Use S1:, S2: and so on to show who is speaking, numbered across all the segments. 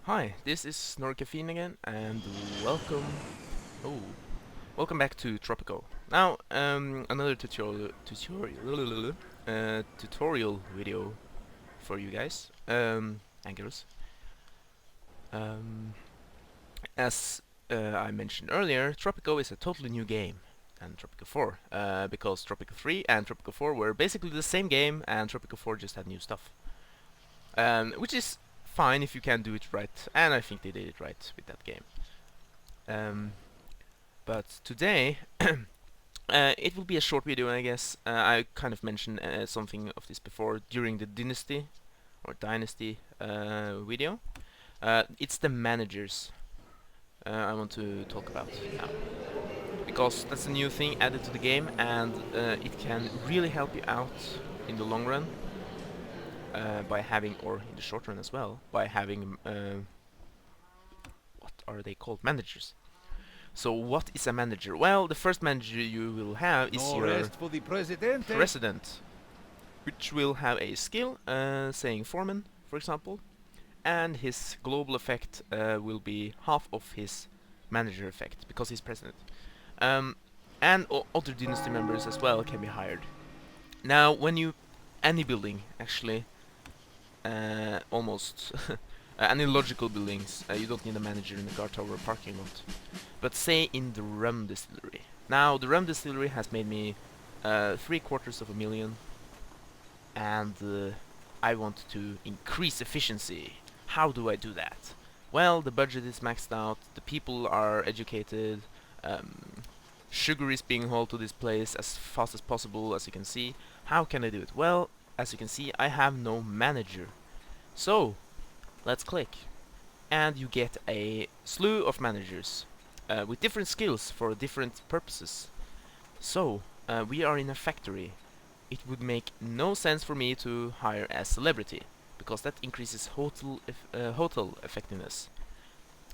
S1: Hi, this is Snorkafine again, and welcome. Oh, welcome back to Tropico. Now, another tutorial video for you guys, and girls. Um, as I mentioned earlier, Tropico is a totally new game than Tropico 4, because Tropico 3 and Tropico 4 were basically the same game, and Tropico 4 just had new stuff. Which is fine if you can do it right, and I think they did it right with that game. Um, but today, it will be a short video, I guess. I kind of mentioned something of this before during the Dynasty video. It's the managers I want to talk about now, because that's a new thing added to the game, and it can really help you out in the long run by having, or in the short run as well, by having what are they called? Managers. So what is a manager? Well, the first manager you will have is
S2: No
S1: your
S2: rest for the Presidente.
S1: president, which will have a skill, saying foreman, for example, and his global effect will be half of his manager effect, because he's president. Um, and other dynasty members as well can be hired. Now, when you... any building, actually, almost... any logical buildings, you don't need a manager in the guard tower or parking lot. But say in the rum distillery. Now, the rum distillery has made me 750,000, and I want to increase efficiency. How do I do that? Well, the budget is maxed out, the people are educated, sugar is being hauled to this place as fast as possible, as you can see. How can I do it? Well, as you can see, I have no manager. So, let's click. And you get a slew of managers with different skills for different purposes. So, we are in a factory. It would make no sense for me to hire a celebrity, because that increases hotel effectiveness.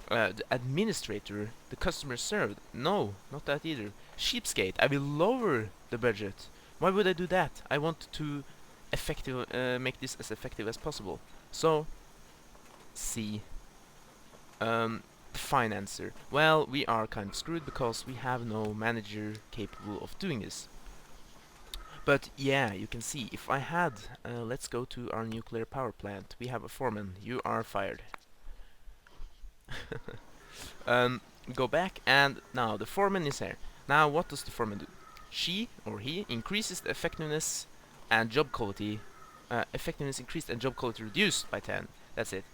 S1: The administrator, the customer served, no, not that either. Sheepsgate, I will lower the budget. Why would I do that? I want to make this as effective as possible. So, C. The financer. Well, we are kind of screwed because we have no manager capable of doing this. But yeah, you can see, if I had... let's go to our nuclear power plant. We have a foreman. You are fired. Go back, and now the foreman is here. Now, what does the foreman do? She, or he, increases the effectiveness and job quality. Effectiveness increased and job quality reduced by 10. That's it.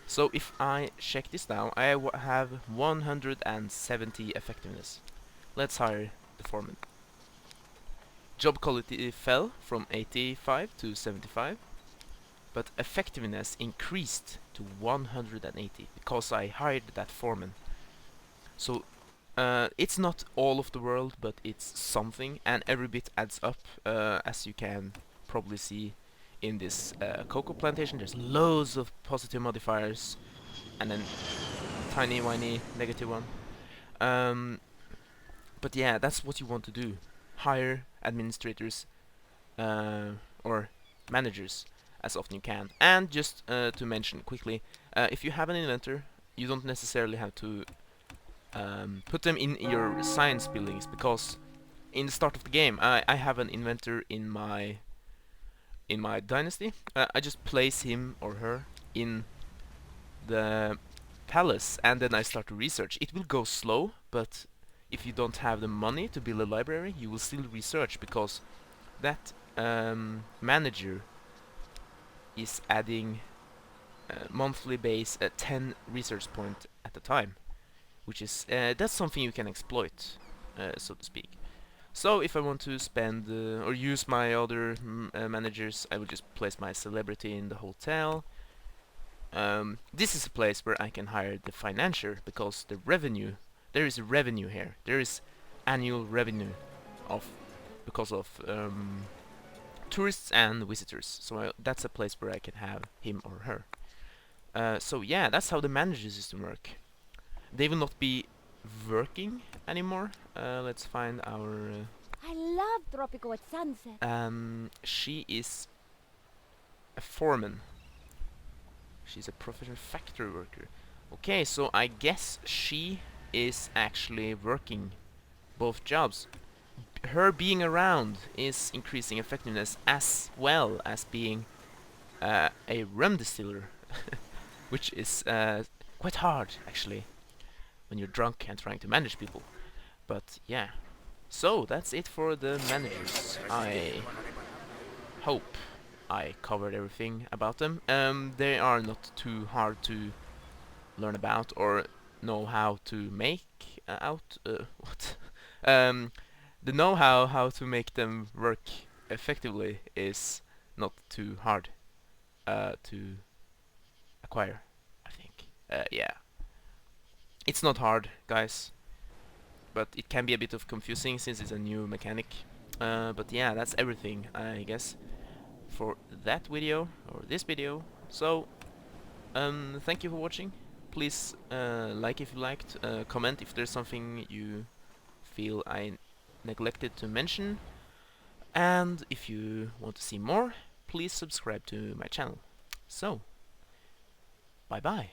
S1: So if I check this now, I have 170 effectiveness. Let's hire the foreman. Job quality fell from 85 to 75, but effectiveness increased to 180 because I hired that foreman. So it's not all of the world, but it's something, and every bit adds up, as you can probably see in this cocoa plantation. There's loads of positive modifiers, and then tiny whiny negative one. But yeah, that's what you want to do. Hire administrators or managers as often you can. And just to mention quickly, if you have an inventor, you don't necessarily have to put them in your science buildings, because in the start of the game, I have an inventor in my dynasty. I just place him or her in the palace, and then I start to research. It will go slow, but if you don't have the money to build a library, you will still research, because that manager is adding monthly base at 10 research point at a time, which is that's something you can exploit, so to speak. So if I want to spend or use my other managers, I will just place my celebrity in the hotel. This is a place where I can hire the financier, because the revenue, there is revenue here. There is annual revenue of because of tourists and visitors. So that's a place where I can have him or her. So yeah, that's how the manager system work. They will not be working anymore. Let's find our...
S3: I love Tropico at sunset.
S1: she is a foreman. She's a professional factory worker. Okay, so I guess she is actually working both jobs. Her being around is increasing effectiveness as well as being a rum distiller, which is quite hard actually when you're drunk and trying to manage people. But yeah, so that's it for the managers. I hope I covered everything about them. They are not too hard to learn about or know how to make out. What? The know-how how to make them work effectively is not too hard to acquire, I think. Yeah, it's not hard, guys, but it can be a bit of confusing since it's a new mechanic. But yeah, that's everything, I guess, for that video or this video. So thank you for watching. Please like if you liked, comment if there's something you feel I neglected to mention, and if you want to see more, please subscribe to my channel. So, bye bye.